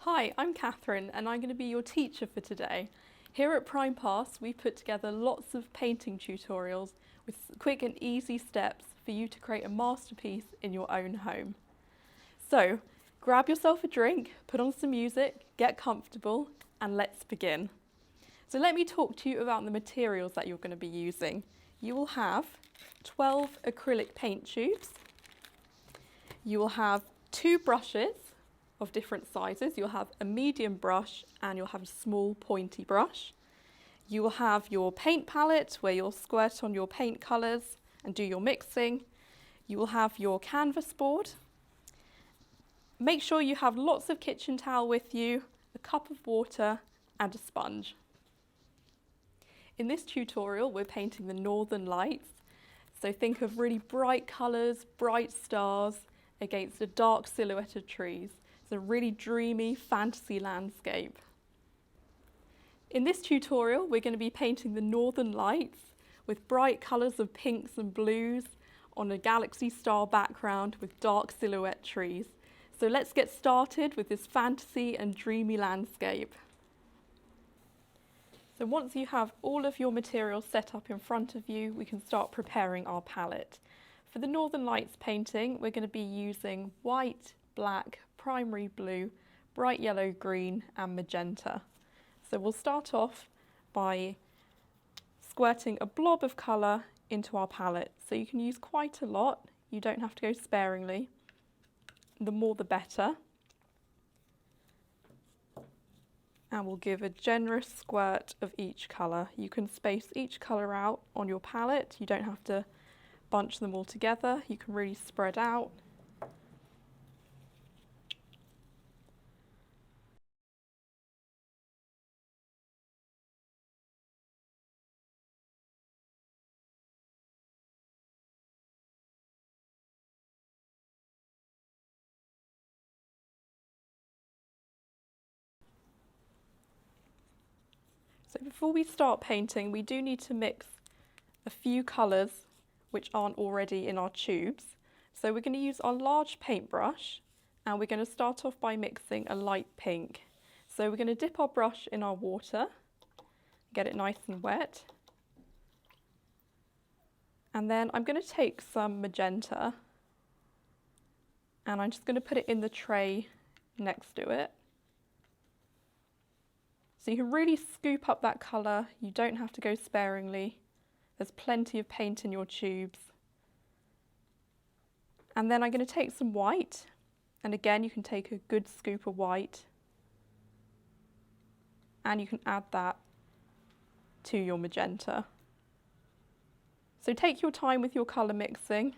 Hi, I'm Catherine and I'm going to be your teacher for today. Here at Prime Pass, we've put together lots of painting tutorials with quick and easy steps for you to create a masterpiece in your own home. So, grab yourself a drink, put on some music, get comfortable, and let's begin. So let me talk to you about the materials that you're going to be using. You will have 12 acrylic paint tubes. You will have 2 brushes of different sizes. You'll have a medium brush and you'll have a small pointy brush. You will have your paint palette where you'll squirt on your paint colours and do your mixing. You will have your canvas board. Make sure you have lots of kitchen towel with you, a cup of water and a sponge. In this tutorial we're painting the Northern Lights, so think of really bright colours, bright stars against a dark silhouette of trees. It's a really dreamy fantasy landscape. In this tutorial we're going to be painting the Northern Lights with bright colours of pinks and blues on a galaxy star background with dark silhouette trees. So let's get started with this fantasy and dreamy landscape. So once you have all of your materials set up in front of you, we can start preparing our palette. For the Northern Lights painting, we're going to be using white, black, primary blue, bright yellow, green and magenta. So we'll start off by squirting a blob of colour into our palette. So you can use quite a lot, you don't have to go sparingly. The more the better. And we'll give a generous squirt of each colour. You can space each colour out on your palette. You don't have to bunch them all together. You can really spread out. So before we start painting, we do need to mix a few colours which aren't already in our tubes. So we're going to use our large paintbrush and we're going to start off by mixing a light pink. So we're going to dip our brush in our water, get it nice and wet. And then I'm going to take some magenta and I'm just going to put it in the tray next to it. So you can really scoop up that colour, you don't have to go sparingly. There's plenty of paint in your tubes. And then I'm going to take some white, and again you can take a good scoop of white and you can add that to your magenta. So take your time with your colour mixing.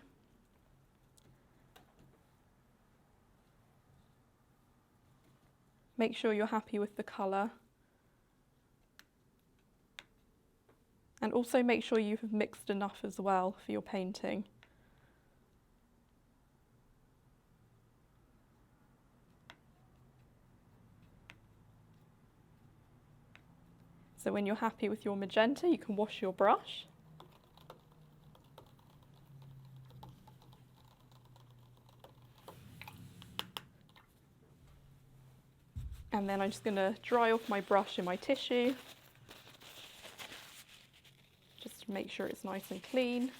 Make sure you're happy with the colour. And also make sure you have mixed enough as well for your painting. So when you're happy with your magenta, you can wash your brush. And then I'm just going to dry off my brush in my tissue. Just to make sure it's nice and clean.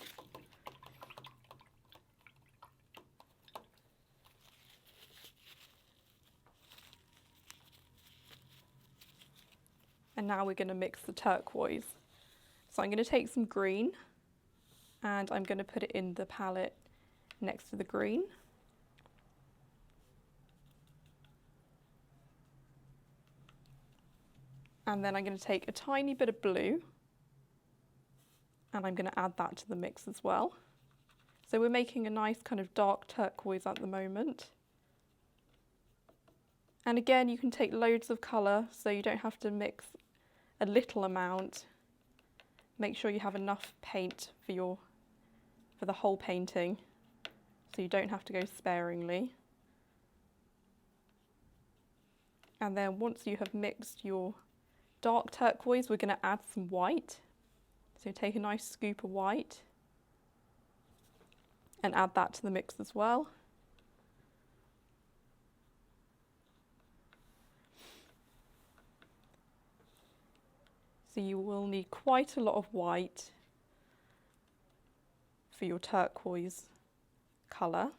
And now we're going to mix the turquoise. So I'm going to take some green and I'm going to put it in the palette next to the green. And then I'm going to take a tiny bit of blue and I'm going to add that to the mix as well. So we're making a nice kind of dark turquoise at the moment. And again, you can take loads of colour, so you don't have to mix a little amount. Make sure you have enough paint for the whole painting, so you don't have to go sparingly. And then once you have mixed your dark turquoise, we're going to add some white. So take a nice scoop of white and add that to the mix as well. So you will need quite a lot of white for your turquoise colour.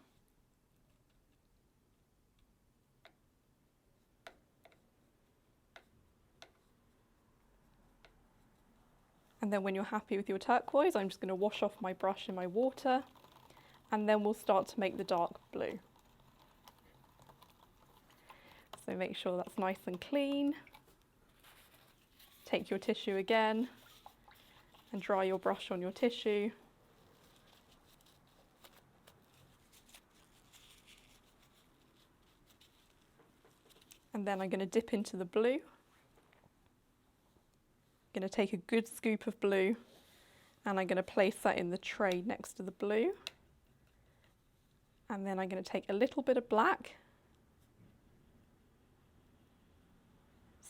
And then when you're happy with your turquoise, I'm just going to wash off my brush in my water, and then we'll start to make the dark blue. So make sure that's nice and clean. Take your tissue again and dry your brush on your tissue. And then I'm going to dip into the blue. I'm going to take a good scoop of blue and I'm going to place that in the tray next to the blue. And then I'm going to take a little bit of black.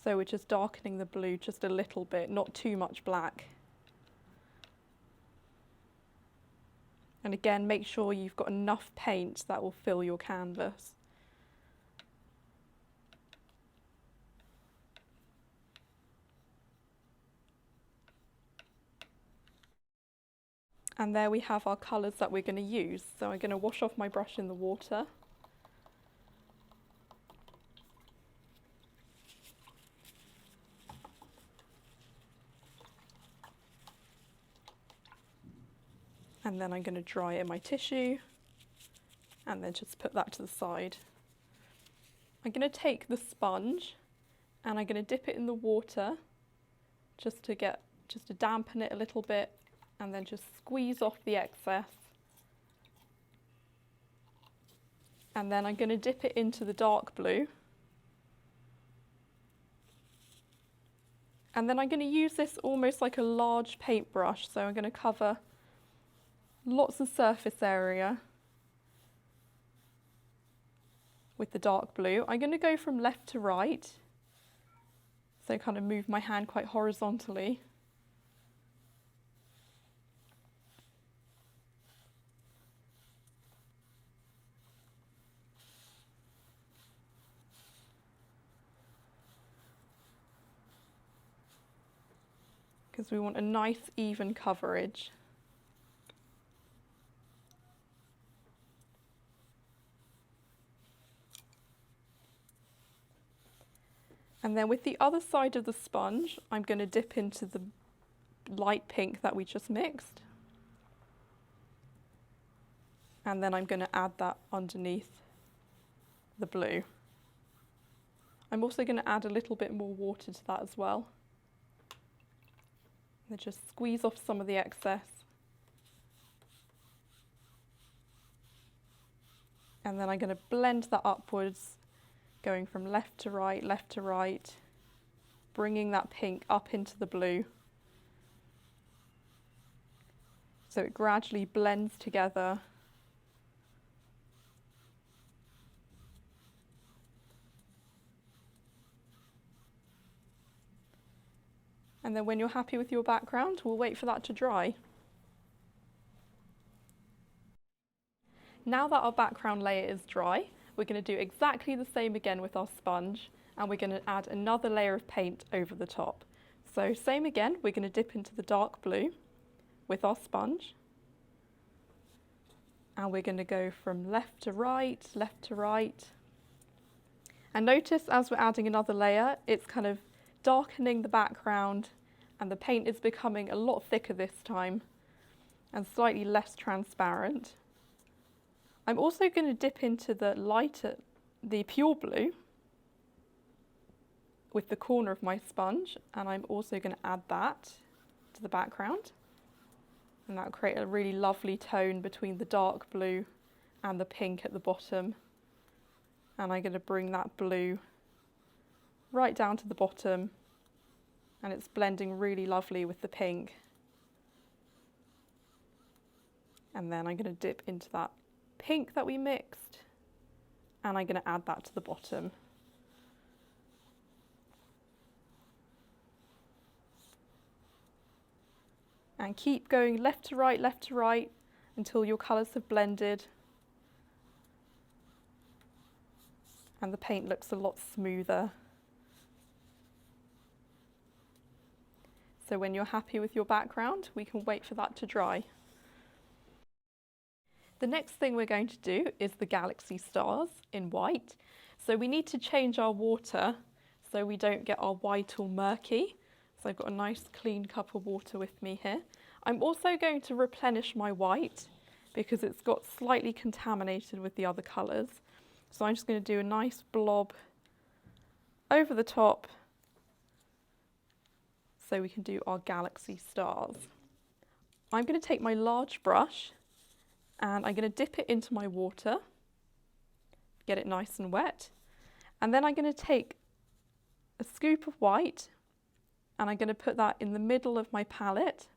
So we're just darkening the blue just a little bit, not too much black. And again, make sure you've got enough paint that will fill your canvas. And there we have our colours that we're going to use. So I'm going to wash off my brush in the water. And then I'm going to dry it in my tissue and then just put that to the side. I'm going to take the sponge and I'm going to dip it in the water just to dampen it a little bit, and then just squeeze off the excess. And then I'm going to dip it into the dark blue. And then I'm going to use this almost like a large paintbrush, so I'm going to cover lots of surface area with the dark blue. I'm going to go from left to right, so kind of move my hand quite horizontally. Because we want a nice even coverage. And then with the other side of the sponge, I'm going to dip into the light pink that we just mixed. And then I'm going to add that underneath the blue. I'm also going to add a little bit more water to that as well. And just squeeze off some of the excess. And then I'm going to blend that upwards, going from left to right, bringing that pink up into the blue. So it gradually blends together. And then when you're happy with your background, we'll wait for that to dry. Now that our background layer is dry, we're going to do exactly the same again with our sponge, and we're going to add another layer of paint over the top. So same again, we're going to dip into the dark blue with our sponge. And we're going to go from left to right. And notice as we're adding another layer, it's kind of darkening the background and the paint is becoming a lot thicker this time and slightly less transparent. I'm also going to dip into the pure blue with the corner of my sponge, and I'm also going to add that to the background, and that will create a really lovely tone between the dark blue and the pink at the bottom. And I'm going to bring that blue right down to the bottom, and it's blending really lovely with the pink. And then I'm going to dip into that pink that we mixed, and I'm going to add that to the bottom. And keep going left to right until your colours have blended and the paint looks a lot smoother. So when you're happy with your background, we can wait for that to dry. The next thing we're going to do is the galaxy stars in white. So we need to change our water so we don't get our white all murky. So I've got a nice clean cup of water with me here. I'm also going to replenish my white because it's got slightly contaminated with the other colours. So I'm just going to do a nice blob over the top so we can do our galaxy stars. I'm going to take my large brush and I'm going to dip it into my water, get it nice and wet, and then I'm going to take a scoop of white and I'm going to put that in the middle of my palette,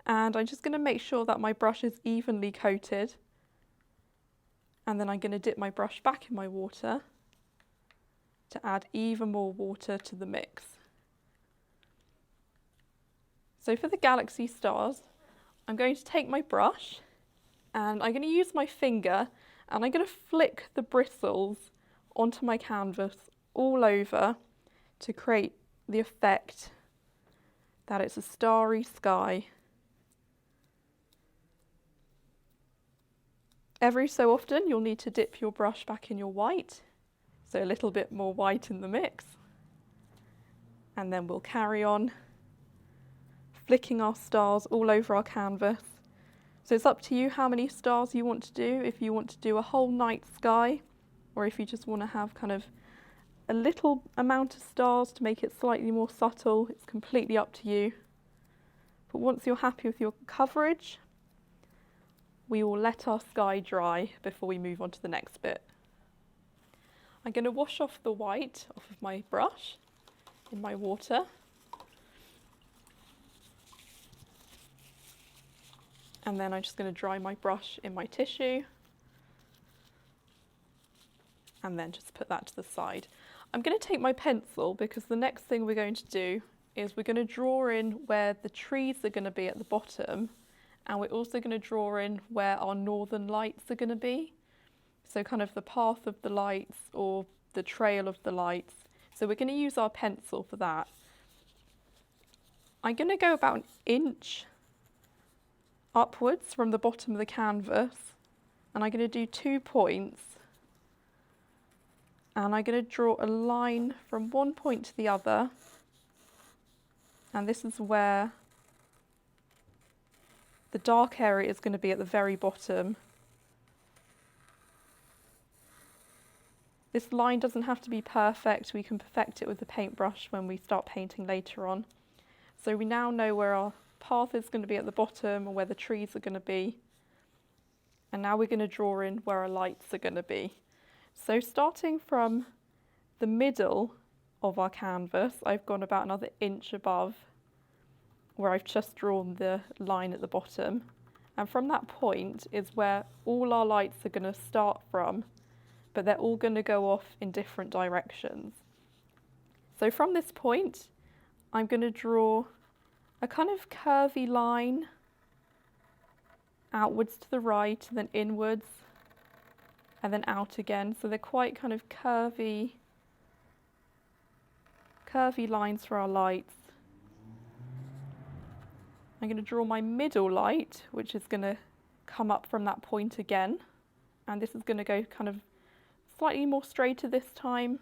and I'm just going to make sure that my brush is evenly coated, and then I'm going to dip my brush back in my water to add even more water to the mix. So for the galaxy stars, I'm going to take my brush and I'm going to use my finger and I'm going to flick the bristles onto my canvas all over to create the effect that it's a starry sky. Every so often you'll need to dip your brush back in your white, so a little bit more white in the mix, and then we'll carry on flicking our stars all over our canvas. So it's up to you how many stars you want to do, if you want to do a whole night sky, or if you just want to have kind of a little amount of stars to make it slightly more subtle. It's completely up to you. But once you're happy with your coverage, we will let our sky dry before we move on to the next bit. I'm going to wash off the white off of my brush in my water. And then I'm just going to dry my brush in my tissue and then just put that to the side. I'm going to take my pencil because the next thing we're going to do is we're going to draw in where the trees are going to be at the bottom, and we're also going to draw in where our northern lights are going to be. So kind of the path of the lights or the trail of the lights. So we're going to use our pencil for that. I'm going to go about 1 inch upwards from the bottom of the canvas, and I'm going to do 2 points, and I'm going to draw a line from one point to the other, and this is where the dark area is going to be at the very bottom. This line doesn't have to be perfect, we can perfect it with the paintbrush when we start painting later on. So we now know where our path is going to be at the bottom and where the trees are going to be. And now we're going to draw in where our lights are going to be. So starting from the middle of our canvas, I've gone about another 1 inch above where I've just drawn the line at the bottom. And from that point is where all our lights are going to start from, but they're all going to go off in different directions. So from this point, I'm going to draw a kind of curvy line outwards to the right, and then inwards, and then out again. So they're quite kind of curvy lines for our lights. I'm going to draw my middle light, which is going to come up from that point again, and this is going to go kind of slightly more straighter this time,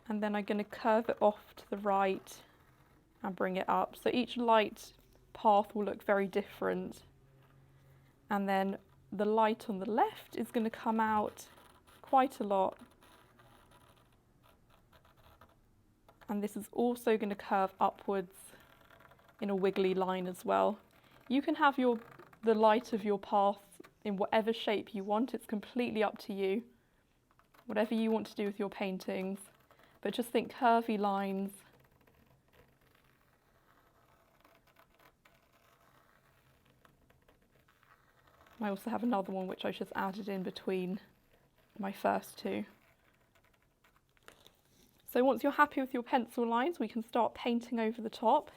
and then I'm going to curve it off to the right and bring it up. So each light path will look very different. And then the light on the left is going to come out quite a lot. And this is also going to curve upwards in a wiggly line as well. You can have the light of your path in whatever shape you want. It's completely up to you. Whatever you want to do with your paintings. But just think curvy lines. I also have another one which I just added in between my first two. So once you're happy with your pencil lines, we can start painting over the top.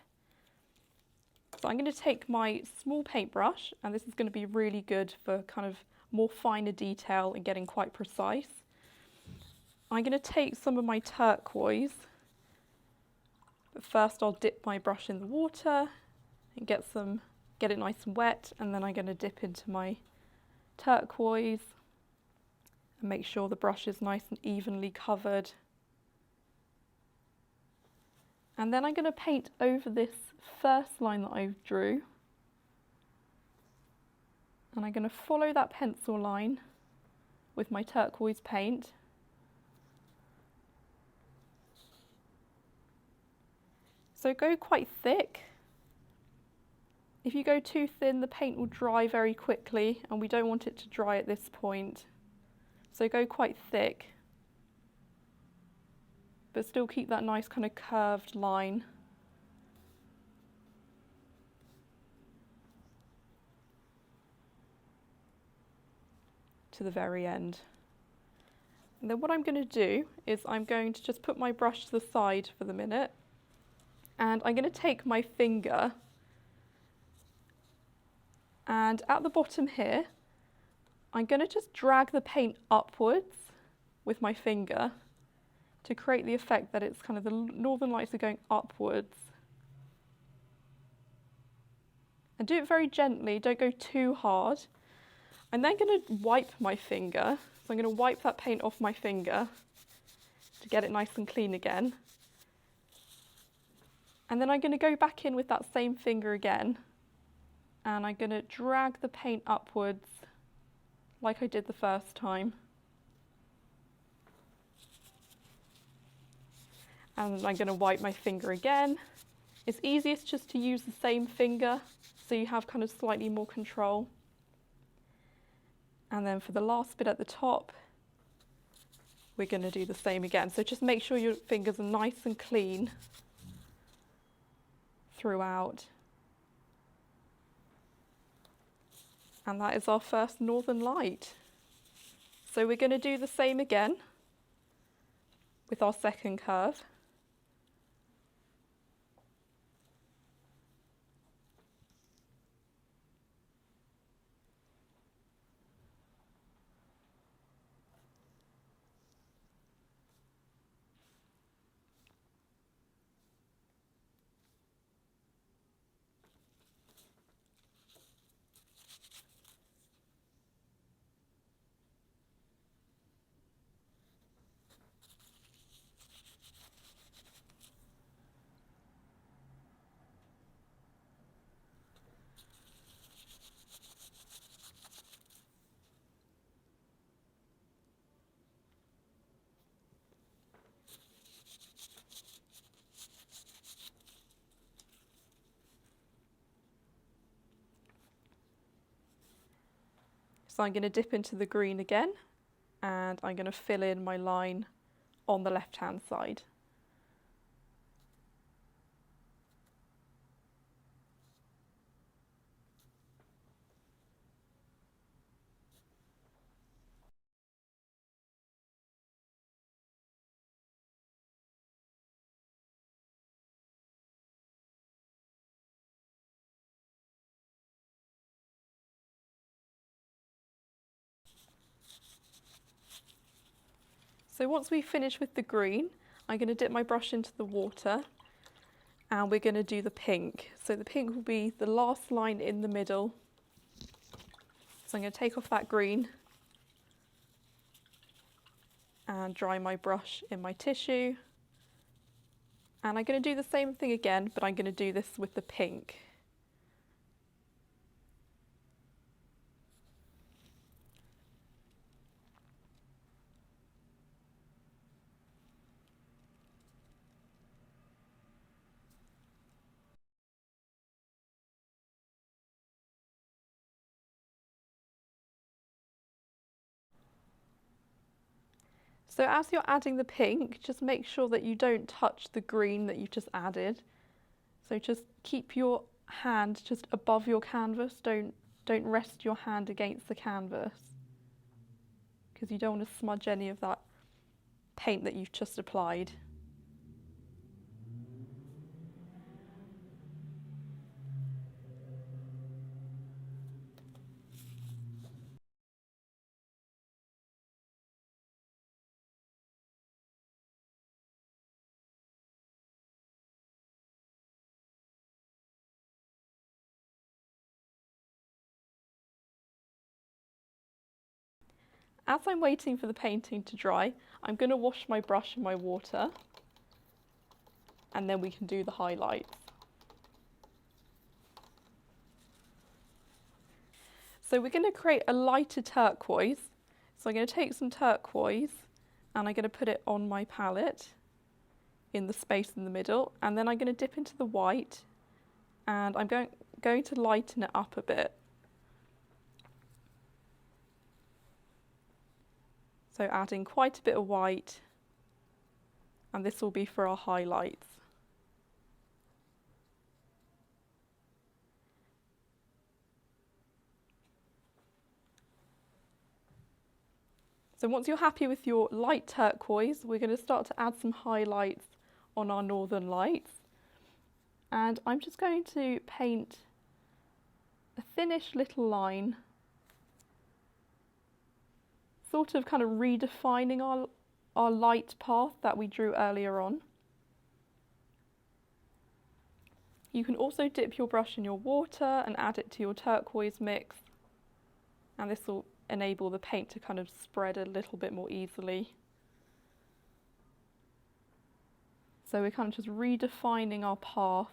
So I'm going to take my small paintbrush, and this is going to be really good for kind of more finer detail and getting quite precise. I'm going to take some of my turquoise, But first I'll dip my brush in the water and get it nice and wet, and then I'm going to dip into my turquoise and make sure the brush is nice and evenly covered. And then I'm going to paint over this first line that I drew, and I'm going to follow that pencil line with my turquoise paint. So go quite thick. If you go too thin, the paint will dry very quickly, and we don't want it to dry at this point. So go quite thick, but still keep that nice kind of curved line. To the very end. And then what I'm going to do is I'm going to just put my brush to the side for the minute, and I'm going to take my finger, and at the bottom here I'm going to just drag the paint upwards with my finger to create the effect that it's kind of the northern lights are going upwards. And do it very gently, don't go too hard. I'm then going to wipe my finger, so I'm going to wipe that paint off my finger to get it nice and clean again. And then I'm going to go back in with that same finger again, and I'm going to drag the paint upwards like I did the first time. And I'm going to wipe my finger again. It's easiest just to use the same finger so you have kind of slightly more control. And then for the last bit at the top, we're going to do the same again. So just make sure your fingers are nice and clean throughout. And that is our first northern light. So we're going to do the same again with our second curve. So I'm going to dip into the green again, and I'm going to fill in my line on the left-hand side. So once we finish with the green, I'm going to dip my brush into the water, and we're going to do the pink. So the pink will be the last line in the middle. So I'm going to take off that green and dry my brush in my tissue. And I'm going to do the same thing again, but I'm going to do this with the pink. So as you're adding the pink, just make sure that you don't touch the green that you've just added. So just keep your hand just above your canvas, don't rest your hand against the canvas, because you don't want to smudge any of that paint that you've just applied. As I'm waiting for the painting to dry, I'm going to wash my brush in my water, and then we can do the highlights. So we're going to create a lighter turquoise. So I'm going to take some turquoise and I'm going to put it on my palette in the space in the middle, and then I'm going to dip into the white and I'm going to lighten it up a bit. So adding quite a bit of white, and this will be for our highlights. So once you're happy with your light turquoise, we're going to start to add some highlights on our northern lights. And I'm just going to paint a thinnish little line, sort of kind of redefining our light path that we drew earlier on. You can also dip your brush in your water and add it to your turquoise mix, and this will enable the paint to kind of spread a little bit more easily. So we're kind of just redefining our path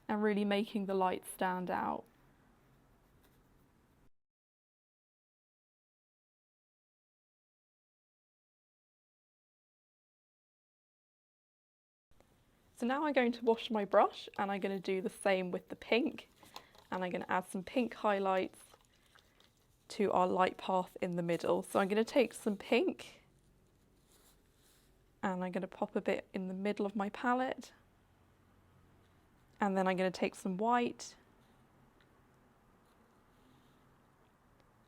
and really making the light stand out. So now I'm going to wash my brush and I'm going to do the same with the pink, and I'm going to add some pink highlights to our light path in the middle. So I'm going to take some pink and I'm going to pop a bit in the middle of my palette, and then I'm going to take some white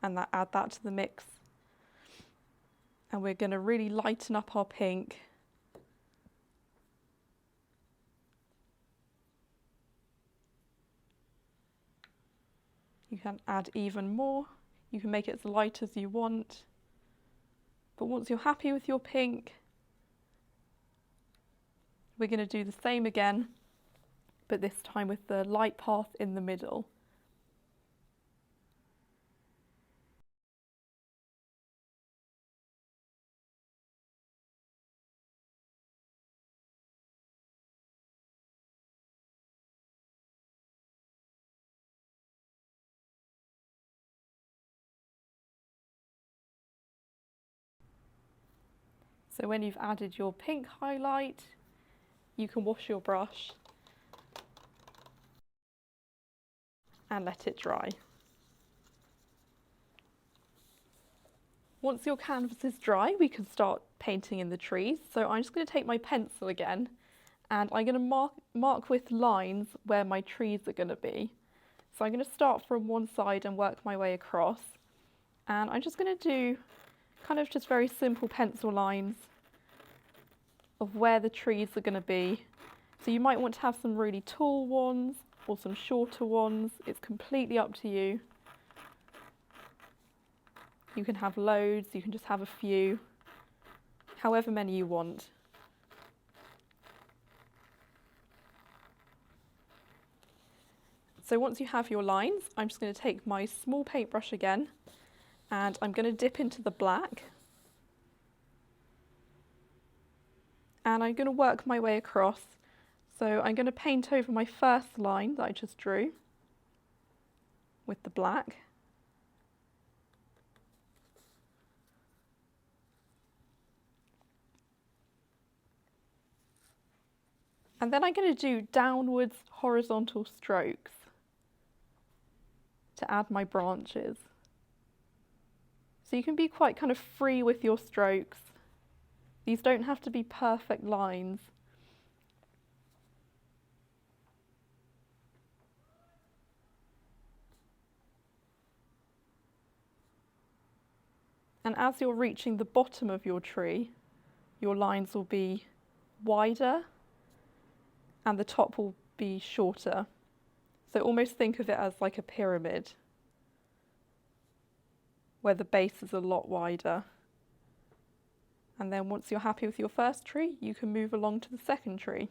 and add that to the mix, and we're going to really lighten up our pink. You can add even more, you can make it as light as you want, but once you're happy with your pink, we're going to do the same again, but this time with the light path in the middle. So when you've added your pink highlight, you can wash your brush and let it dry. Once your canvas is dry, we can start painting in the trees. So I'm just going to take my pencil again, and I'm going to mark with lines where my trees are going to be. So I'm going to start from one side and work my way across. And I'm just going to do kind of just very simple pencil lines of where the trees are going to be. So you might want to have some really tall ones or some shorter ones. It's completely up to you. You can have loads, you can just have a few, however many you want. So once you have your lines, I'm just going to take my small paintbrush again, and I'm going to dip into the black. And I'm going to work my way across. So I'm going to paint over my first line that I just drew with the black. And then I'm going to do downwards horizontal strokes to add my branches. So you can be quite kind of free with your strokes. These don't have to be perfect lines. And as you're reaching the bottom of your tree, your lines will be wider and the top will be shorter. So almost think of it as like a pyramid, where the base is a lot wider. And then once you're happy with your first tree, you can move along to the second tree.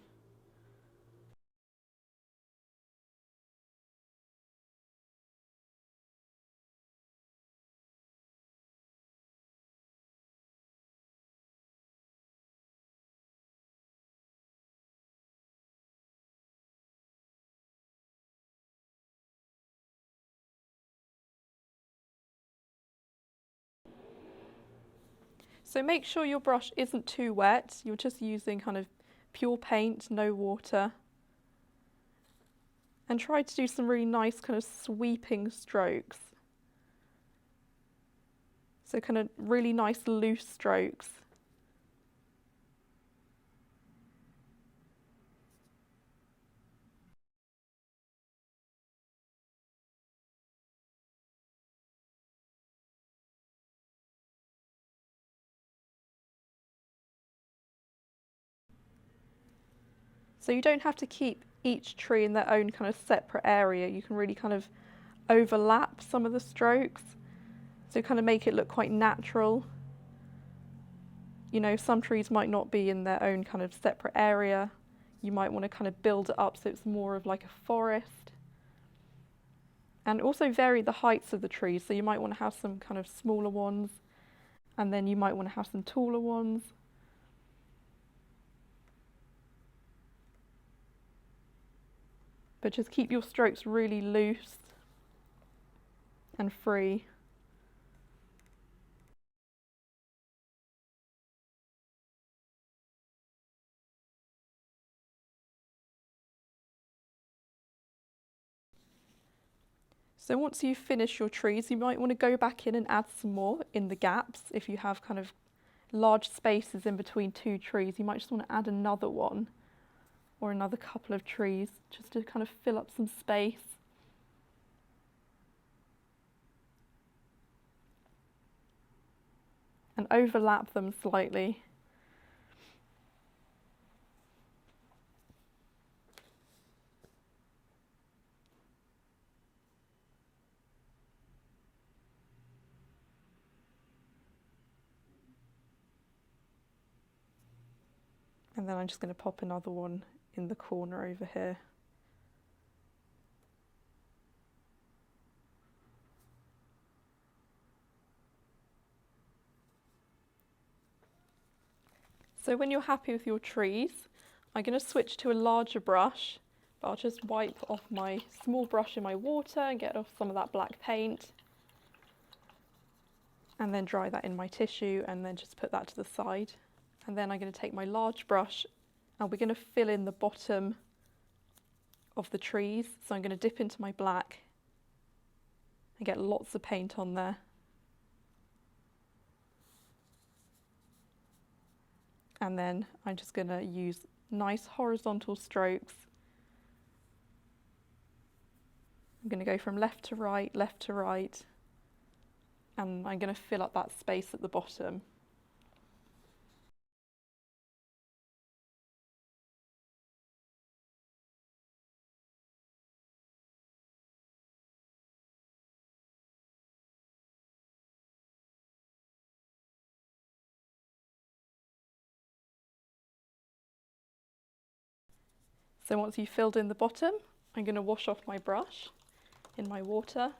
So make sure your brush isn't too wet, you're just using kind of pure paint, no water. And try to do some really nice kind of sweeping strokes. So kind of really nice loose strokes. So you don't have to keep each tree in their own kind of separate area. You can really kind of overlap some of the strokes. So kind of make it look quite natural. You know, some trees might not be in their own kind of separate area. You might want to kind of build it up so it's more of like a forest. And also vary the heights of the trees. So you might want to have some kind of smaller ones, and then you might want to have some taller ones. But just keep your strokes really loose and free. So once you finish your trees, you might want to go back in and add some more in the gaps. If you have kind of large spaces in between two trees, you might just want to add another one or another couple of trees just to kind of fill up some space. And overlap them slightly. And then I'm just going to pop another one in the corner over here. So when you're happy with your trees, I'm going to switch to a larger brush, but I'll just wipe off my small brush in my water and get off some of that black paint. And then dry that in my tissue and then just put that to the side. And then I'm going to take my large brush and we're going to fill in the bottom of the trees. So I'm going to dip into my black and get lots of paint on there. And then I'm just going to use nice horizontal strokes. I'm going to go from left to right, and I'm going to fill up that space at the bottom. So once you've filled in the bottom, I'm going to wash off my brush in my water.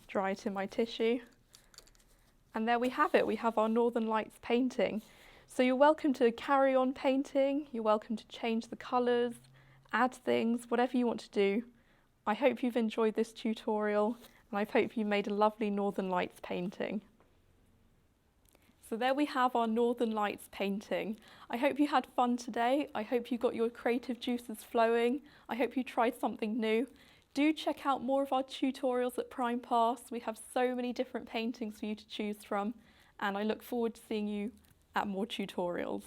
Dry it in my tissue. And there we have it, we have our Northern Lights painting. So you're welcome to carry on painting, you're welcome to change the colours, add things, whatever you want to do. I hope you've enjoyed this tutorial and I hope you made a lovely Northern Lights painting. So there we have our Northern Lights painting. I hope you had fun today. I hope you got your creative juices flowing. I hope you tried something new. Do check out more of our tutorials at Prime Pass. We have so many different paintings for you to choose from, and I look forward to seeing you at more tutorials.